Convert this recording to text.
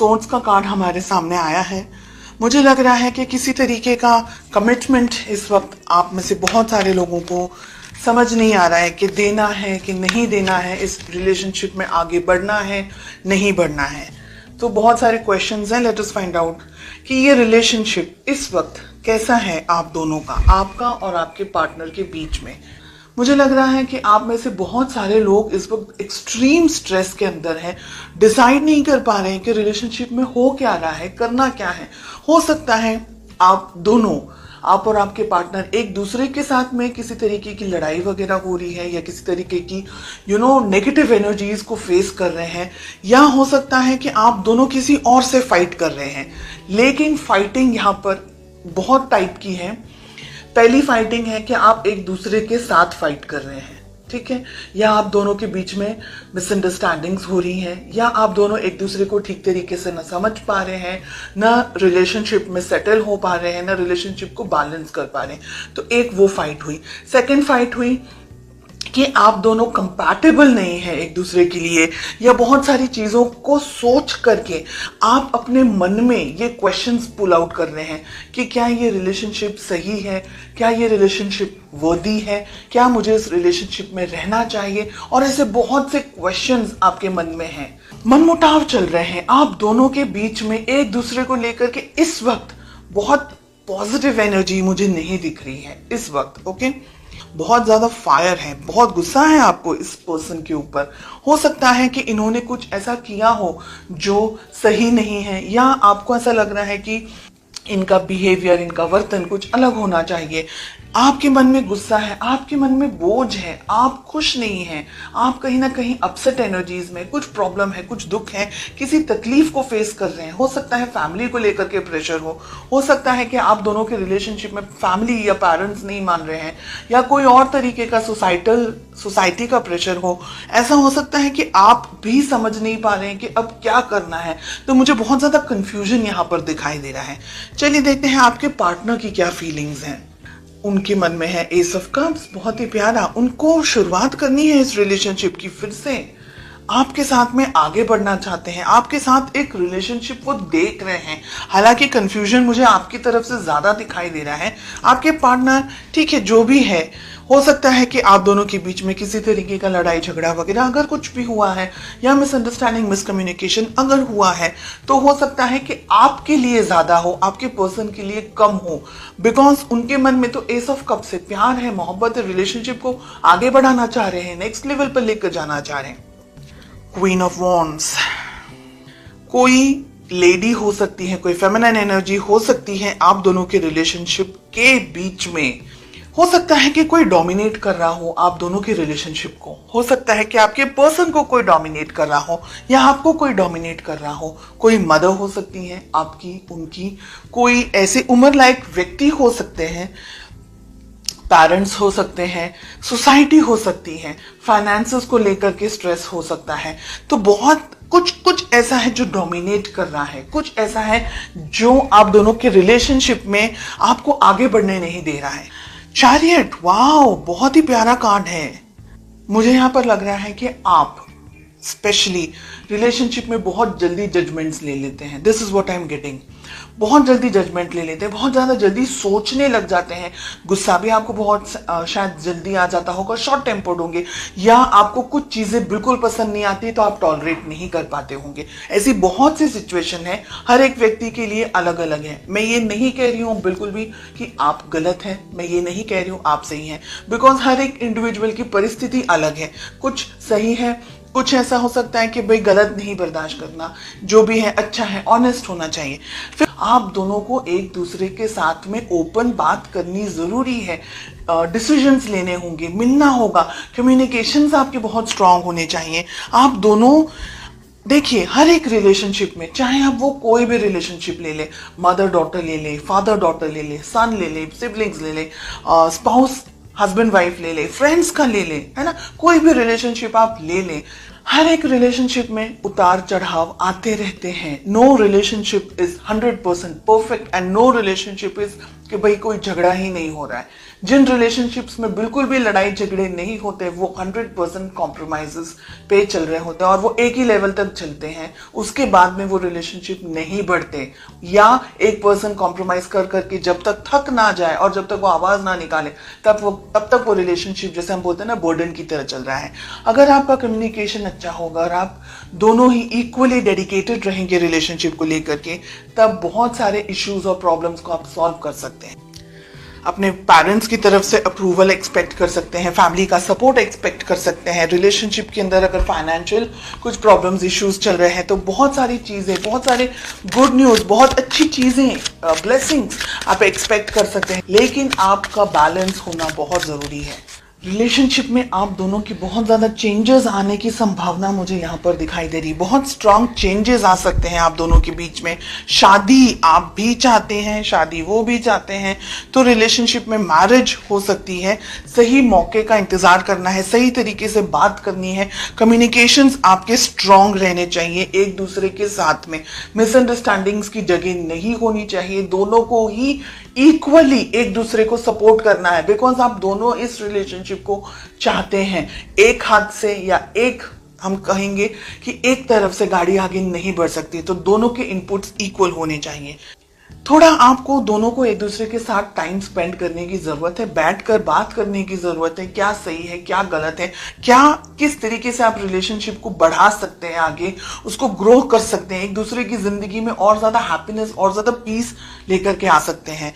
Swords का card हमारे सामने आया है। मुझे लग रहा है कि किसी तरीके का कमिटमेंट इस वक्त आप में से बहुत सारे लोगों को समझ नहीं आ रहा है कि देना है कि नहीं देना है, इस रिलेशनशिप में आगे बढ़ना है नहीं बढ़ना है। तो बहुत सारे क्वेश्चंस हैं। लेट अस फाइंड आउट कि ये रिलेशनशिप इस वक्त कैसा है आप दोनों का, आपका और आपके पार्टनर के बीच में। मुझे लग रहा है कि आप में से बहुत सारे लोग इस वक्त एक्सट्रीम स्ट्रेस के अंदर हैं, डिसाइड नहीं कर पा रहे हैं कि रिलेशनशिप में हो क्या रहा है, करना क्या है। हो सकता है आप दोनों, आप और आपके पार्टनर एक दूसरे के साथ में किसी तरीके की लड़ाई वगैरह हो रही है या किसी तरीके की नेगेटिव एनर्जीज को फेस कर रहे हैं, या हो सकता है कि आप दोनों किसी और से फाइट कर रहे हैं। लेकिन फाइटिंग यहाँ पर बहुत टाइप की है। पहली फाइटिंग है कि आप एक दूसरे के साथ फाइट कर रहे हैं, ठीक है, या आप दोनों के बीच में मिसअंडरस्टैंडिंग्स हो रही हैं, या आप दोनों एक दूसरे को ठीक तरीके से ना समझ पा रहे हैं, ना रिलेशनशिप में सेटल हो पा रहे हैं, ना रिलेशनशिप को बैलेंस कर पा रहे हैं। तो एक वो फाइट हुई। सेकंड फाइट हुई कि आप दोनों कंपैटिबल नहीं है एक दूसरे के लिए, या बहुत सारी चीजों को सोच करके आप अपने मन में ये क्वेश्चंस पुल आउट कर रहे हैं कि क्या ये रिलेशनशिप सही है, क्या ये रिलेशनशिप वर्दी है, क्या मुझे इस रिलेशनशिप में रहना चाहिए। और ऐसे बहुत से क्वेश्चंस आपके मन में हैं, मनमुटाव चल रहे हैं आप दोनों के बीच में एक दूसरे को लेकर के। इस वक्त बहुत पॉजिटिव एनर्जी मुझे नहीं दिख रही है इस वक्त। ओके, बहुत ज्यादा फायर है, बहुत गुस्सा है आपको इस पर्सन के ऊपर। हो सकता है कि इन्होंने कुछ ऐसा किया हो जो सही नहीं है, या आपको ऐसा लग रहा है कि इनका बिहेवियर, इनका वर्तन कुछ अलग होना चाहिए। आपके मन में गुस्सा है, आपके मन में बोझ है, आप खुश नहीं हैं, आप कहीं ना कहीं अपसेट एनर्जीज में, कुछ प्रॉब्लम है, कुछ दुख है, किसी तकलीफ को फेस कर रहे हैं। हो सकता है फैमिली को लेकर के प्रेशर हो सकता है कि आप दोनों के रिलेशनशिप में फैमिली या पेरेंट्स नहीं मान रहे हैं, या कोई और तरीके का सोसाइटी का प्रेशर हो। ऐसा हो सकता है कि आप भी समझ नहीं पा रहे हैं कि अब क्या करना है। तो मुझे बहुत ज्यादा कंफ्यूजन यहाँ पर दिखाई दे रहा है। चलिए देखते हैं आपके पार्टनर की क्या फीलिंग्स हैं। उनके मन में है एस ऑफ कप्स, बहुत ही प्यारा। उनको शुरुआत करनी है इस रिलेशनशिप की, फिर से आपके साथ में आगे बढ़ना चाहते हैं, आपके साथ एक रिलेशनशिप वो देख रहे हैं। हालांकि कंफ्यूजन मुझे आपकी तरफ से ज्यादा दिखाई दे रहा है। आपके पार्टनर, ठीक है, जो भी है, हो सकता है कि आप दोनों के बीच में किसी तरीके का लड़ाई झगड़ा वगैरह अगर कुछ भी हुआ है, या मिसअंडरस्टैंडिंग, मिसकम्युनिकेशन अगर हुआ है, तो हो सकता है कि आपके लिए ज्यादा हो, आपके पर्सन के लिए कम हो। बिकॉज उनके मन में तो एस ऑफ कप से प्यार है, मोहब्बत है, रिलेशनशिप को आगे बढ़ाना चाह रहे हैं, नेक्स्ट लेवल पर लेकर जाना चाह रहे हैं। क्वीन ऑफ वॉन्ड्स, कोई लेडी हो सकती है, कोई फेमिनिन एनर्जी हो सकती है आप दोनों के रिलेशनशिप के बीच में। हो सकता है कि कोई डोमिनेट कर रहा हो आप दोनों के रिलेशनशिप को। हो सकता है कि आपके पर्सन को कोई डोमिनेट कर रहा हो, या आपको कोई डोमिनेट कर रहा हो। कोई मदर हो सकती है आपकी, उनकी, कोई ऐसे उम्र लायक व्यक्ति हो सकते हैं, पेरेंट्स हो सकते हैं, सोसाइटी हो सकती है, फाइनेंसेस को लेकर के स्ट्रेस हो सकता है। तो बहुत कुछ ऐसा है जो डोमिनेट कर रहा है, कुछ ऐसा है जो आप दोनों के रिलेशनशिप में आपको आगे बढ़ने नहीं दे रहा है। चैरियट, वाओ, बहुत ही प्यारा कार्ड है। मुझे यहां पर लग रहा है कि आप स्पेशली रिलेशनशिप में बहुत जल्दी जजमेंट्स ले लेते हैं। This is what I am getting. बहुत जल्दी जजमेंट ले लेते हैं, बहुत ज्यादा जल्दी सोचने लग जाते हैं। गुस्सा भी आपको बहुत शायद जल्दी आ जाता होगा, शॉर्ट टेम्पर्ड होंगे, या आपको कुछ चीजें बिल्कुल पसंद नहीं आती तो आप टॉलरेट नहीं कर पाते होंगे। ऐसी बहुत सी सिचुएशन है, हर एक व्यक्ति के लिए अलग अलग है। मैं ये नहीं कह रही हूँ बिल्कुल भी कि आप गलत हैं, मैं ये नहीं कह रही हूँ आप सही हैं, बिकॉज हर एक इंडिविजुअल की परिस्थिति अलग है। कुछ सही है, कुछ ऐसा हो सकता है कि भाई गलत नहीं बर्दाश्त करना, जो भी है अच्छा है, ऑनेस्ट होना चाहिए। फिर आप दोनों को एक दूसरे के साथ में ओपन बात करनी जरूरी है, डिसीजंस लेने होंगे, मिलना होगा, कम्युनिकेशंस आपके बहुत स्ट्रांग होने चाहिए। आप दोनों देखिए, हर एक रिलेशनशिप में, चाहे आप वो कोई भी रिलेशनशिप ले ले, मदर डॉटर ले ले, फादर डॉटर ले ले, सन ले ले, सिबलिंग्स ले ले, स्पाउस हस्बैंड वाइफ ले ले, फ्रेंड्स का ले ले, है ना, कोई भी रिलेशनशिप आप ले लें, हर एक रिलेशनशिप में उतार चढ़ाव आते रहते हैं। No relationship is 100% perfect, and no relationship is कि भाई कोई झगड़ा ही नहीं हो रहा है। जिन रिलेशनशिप्स में बिल्कुल भी लड़ाई झगड़े नहीं होते वो 100% कॉम्प्रोमाइजेस पे चल रहे होते हैं और वो एक ही लेवल तक चलते हैं, उसके बाद में वो रिलेशनशिप नहीं बढ़ते। या एक पर्सन कॉम्प्रोमाइज कर करके जब तक थक ना जाए और जब तक वो आवाज ना निकाले तब तक वो रिलेशनशिप, जैसे हम बोलते हैं ना, बर्डन की तरह चल रहा है। अगर आपका कम्युनिकेशन अच्छा होगा और आप दोनों ही इक्वली डेडिकेटेड रहेंगे रिलेशनशिप को लेकर के, तब बहुत सारे इश्यूज और प्रॉब्लम्स को आप सॉल्व कर सकते हैं। अपने पेरेंट्स की तरफ से अप्रूवल एक्सपेक्ट कर सकते हैं, फैमिली का सपोर्ट एक्सपेक्ट कर सकते हैं। रिलेशनशिप के अंदर अगर फाइनेंशियल कुछ प्रॉब्लम्स इश्यूज चल रहे हैं तो बहुत सारी चीज़ें, बहुत सारे गुड न्यूज़, बहुत अच्छी चीज़ें, ब्लेसिंग्स आप एक्सपेक्ट कर सकते हैं। लेकिन आपका बैलेंस होना बहुत ज़रूरी है। रिलेशनशिप में आप दोनों की बहुत ज़्यादा चेंजेस आने की संभावना मुझे यहाँ पर दिखाई दे रही है। बहुत स्ट्रांग चेंजेस आ सकते हैं आप दोनों के बीच में। शादी आप भी चाहते हैं, शादी वो भी चाहते हैं, तो रिलेशनशिप में मैरिज हो सकती है। सही मौके का इंतज़ार करना है, सही तरीके से बात करनी है, कम्युनिकेशंस आपके स्ट्रांग रहने चाहिए एक दूसरे के साथ में। मिसअंडरस्टैंडिंग्स की जगह नहीं होनी चाहिए, दोनों को ही इक्वली एक दूसरे को सपोर्ट करना है, बिकॉज आप दोनों इस रिलेशनशिप को चाहते हैं। एक हाथ से या एक, हम कहेंगे कि एक तरफ से गाड़ी आगे नहीं बढ़ सकती, तो दोनों के इनपुट्स इक्वल होने चाहिए। थोड़ा आपको दोनों को एक दूसरे के साथ टाइम स्पेंड करने की जरूरत है, बैठकर बात करने की जरूरत है, क्या सही है क्या गलत है, क्या किस तरीके से आप रिलेशनशिप को बढ़ा सकते हैं, आगे उसको ग्रो कर सकते हैं, एक दूसरे की जिंदगी में और ज्यादा हैप्पीनेस और ज्यादा पीस लेकर के आ सकते हैं।